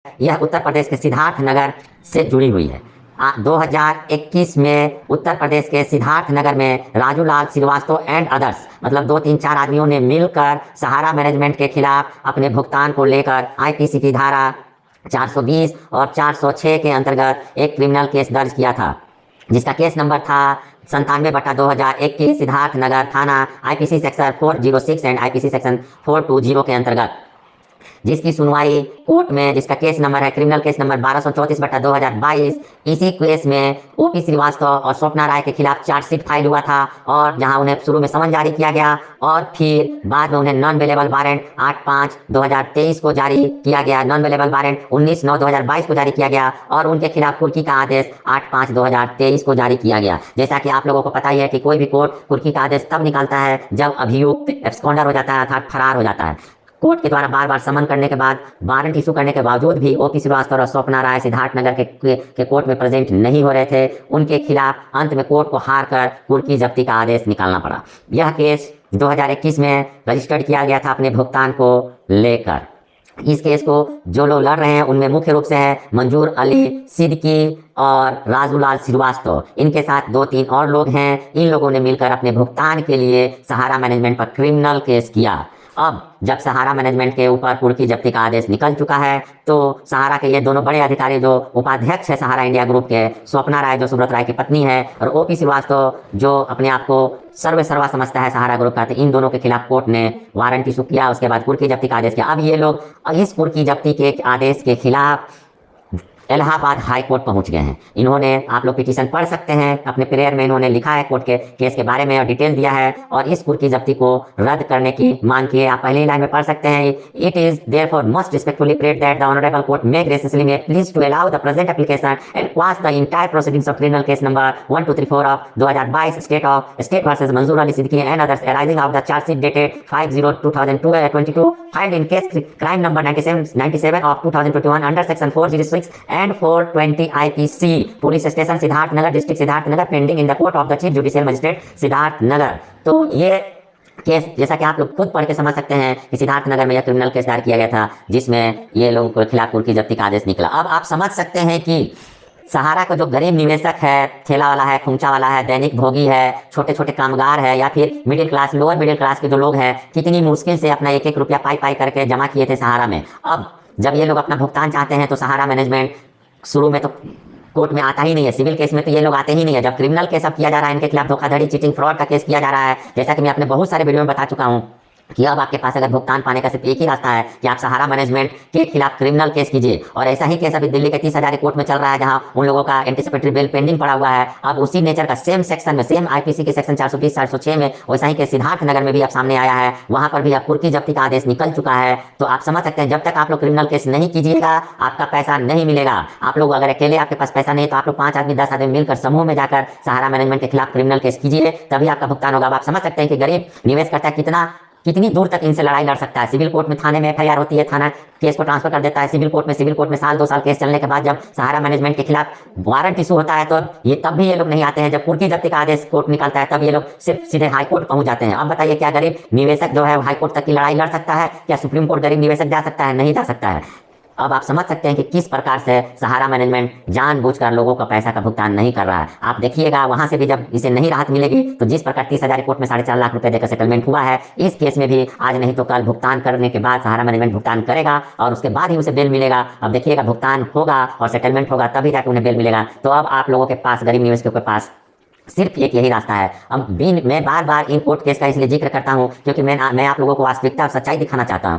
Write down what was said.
यह उत्तर प्रदेश के सिद्धार्थ नगर से जुड़ी हुई है। 2021 में उत्तर प्रदेश के सिद्धार्थ नगर में राजू लाल श्रीवास्तव एंड अदर्स मतलब 2-3-4 आदमियों ने मिलकर सहारा मैनेजमेंट के खिलाफ अपने भुगतान को लेकर आईपीसी की धारा 420 और 406 के अंतर्गत एक क्रिमिनल केस दर्ज किया था, जिसका केस नंबर था 97/2021 सिद्धार्थ नगर थाना IPC section 406 and IPC section 420 के अंतर्गत, जिसकी सुनवाई कोर्ट में, जिसका केस नंबर है क्रिमिनल केस नंबर 1234/2022। इसी केस में ओपी श्रीवास्तव और स्वप्ना राय के खिलाफ चार्जशीट फाइल हुआ था और जहां उन्हें शुरू में समन जारी किया गया और फिर बाद में उन्हें नॉन अवेलेबल वारंट 8/5/2023 को जारी किया गया, नॉन अवेलेबल वारंट 19/9/2022 को जारी किया गया और उनके खिलाफ कुर्की का आदेश 8/5/2023 को जारी किया गया। जैसा कि आप लोगों को पता ही है कि कोई भी कोर्ट कुर्की का आदेश तब निकालता है जब अभियुक्त एब्सकॉन्डर हो जाता है, अर्थात फरार हो जाता है। कोर्ट के द्वारा बार बार समन करने के बाद, वारंट इशू करने के बावजूद भी ओपी श्रीवास्तव और स्वप्ना राय सिद्धार्थ नगर के कोर्ट में प्रेजेंट नहीं हो रहे थे। उनके खिलाफ अंत में कोर्ट को हार कर कुर्की जब्ती का आदेश निकालना पड़ा। यह केस 2021 में रजिस्टर्ड किया गया था अपने भुगतान को लेकर। इस केस को जो लोग लड़ रहे हैं उनमें मुख्य रूप से है मंजूर अली सिद्दीकी और राजू लाल श्रीवास्तव। इनके साथ 2-3 और लोग हैं। इन लोगों ने मिलकर अपने भुगतान के लिए सहारा मैनेजमेंट पर क्रिमिनल केस किया। अब जब सहारा मैनेजमेंट के ऊपर कुर्की जब्ती का आदेश निकल चुका है तो सहारा के ये दोनों बड़े अधिकारी, जो उपाध्यक्ष है सहारा इंडिया ग्रुप के, स्वप्ना राय जो सुब्रत राय की पत्नी है और ओपी श्रीवास्तव जो अपने आप को सर्वा समझता है सहारा ग्रुप का, तो इन दोनों के खिलाफ कोर्ट ने वारंट इशू किया। उसके बाद कुर्की जब्ती का आदेश किया। अब ये लोग इस कुर्की जब्ती के आदेश के खिलाफ इलाहाबाद हाई कोर्ट पहुंच गए हैं। इन्होंने, आप लोग पिटीशन पढ़ सकते हैं, अपने प्रेयर में इन्होंने लिखा है कोर्ट के केस के बारे में और डिटेल दिया है और इस कुर्की जब्ती को रद्द करने की मांग की है। आप पहली लाइन में पढ़ सकते हैं, it is therefore most respectfully prayed that the honourable court may graciously may please to allow the present application and quash the entire proceedings of criminal case number 1234 of 2022 state versus Manzoor Ali Siddiqui and others arising of the chargesheet dated 5/0/2022 filed in case crime number 97 of 2021 under section 406 and 420 IPC police station Siddharth Nagar district Siddharth Nagar pending in the court of the chief judicial magistrate Siddharth Nagar. तो ये case, जैसा कि आप लोग खुद पढ़ के समझ सकते हैं कि सिद्धार्थ नगर में यह क्रिमिनल केस दायर किया गया था जिसमें ये लोगों के खिलाफ कुर्की जब्ती का आदेश निकला। अब आप समझ सकते हैं कि सहारा का जो गरीब निवेशक है, ठेला वाला है, खुंचा वाला है, दैनिक भोगी है, छोटे छोटे कामगार है या फिर middle class, lower middle class के जो लोग हैं, कितनी मुश्किल से अपना 1-1 रुपया पाई करके जमा किए थे सहारा में। अब जब ये लोग अपना भुगतान चाहते हैं तो सहारा मैनेजमेंट शुरू में तो कोर्ट में आता ही नहीं है। सिविल केस में तो ये लोग आते ही नहीं है। जब क्रिमिनल केस अब किया जा रहा है, इनके खिलाफ धोखाधड़ी, चीटिंग, फ्रॉड का केस किया जा रहा है, जैसा कि मैं अपने बहुत सारे वीडियो में बता चुका हूँ कि अब आपके पास अगर भुगतान पाने का सिर्फ एक ही रास्ता है कि आप सहारा मैनेजमेंट के खिलाफ क्रिमिनल केस कीजिए। और ऐसा ही केस अभी दिल्ली के 30,000 कोर्ट में चल रहा है जहां उन लोगों का एंटीसिपेटरी बेल पेंडिंग पड़ा हुआ है। अब उसी नेचर का सेम सेक्शन में, सेम आईपीसी के सेक्शन 420 406 में वैसा ही केस सिद्धार्थ नगर में भी अब सामने आया है। वहां पर भी अब कुर्की जब्ती का आदेश निकल चुका है। तो आप समझ सकते हैं, जब तक आप लोग क्रिमिनल केस नहीं कीजिएगा आपका पैसा नहीं मिलेगा। आप लोग अगर अकेले आपके पास पैसा नहीं तो आप लोग 5 आदमी 10 आदमी मिलकर समूह में जाकर सहारा मैनेजमेंट के खिलाफ क्रिमिनल केस कीजिए, तभी आपका भुगतान होगा। अब आप समझ सकते हैं कि गरीब निवेशकर्ता कितनी दूर तक इनसे लड़ाई लड़ सकता है। सिविल कोर्ट में थाने में एफआईआर होती है, थाना केस को ट्रांसफर कर देता है सिविल कोर्ट में साल 2 साल केस चलने के बाद जब सहारा मैनेजमेंट के खिलाफ वारंट इशू होता है तो तब भी ये लोग नहीं आते हैं। जब कुर्की जब्ती का आदेश कोर्ट निकलता है तब ये लोग सिर्फ सीधे हाई कोर्ट पहुंच जाते हैं। अब बताइए, क्या गरीब निवेशक जो है हाई कोर्ट तक की लड़ाई लड़ सकता है? क्या सुप्रीम कोर्ट गरीब निवेशक जा सकता है? नहीं जा सकता है। अब आप समझ सकते हैं कि किस प्रकार से सहारा मैनेजमेंट जानबूझकर लोगों का पैसा का भुगतान नहीं कर रहा है। आप देखिएगा वहां से भी जब इसे नहीं राहत मिलेगी तो जिस प्रकार 30,000 कोर्ट में 4.5 लाख रुपए देकर सेटलमेंट हुआ है, इस केस में भी आज नहीं तो कल भुगतान करने के बाद सहारा मैनेजमेंट भुगतान करेगा और उसके बाद ही उसे बेल मिलेगा। अब देखिएगा, भुगतान होगा और सेटलमेंट होगा तभी जाकर उन्हें बेल मिलेगा। तो अब आप लोगों के पास, गरीब निवेशकों के पास सिर्फ एक यही रास्ता है। अब मैं बार बार इन कोर्ट केस का इसलिए जिक्र करता हूं क्योंकि मैं आप लोगों को वास्तविकता और सच्चाई दिखाना चाहता हूं।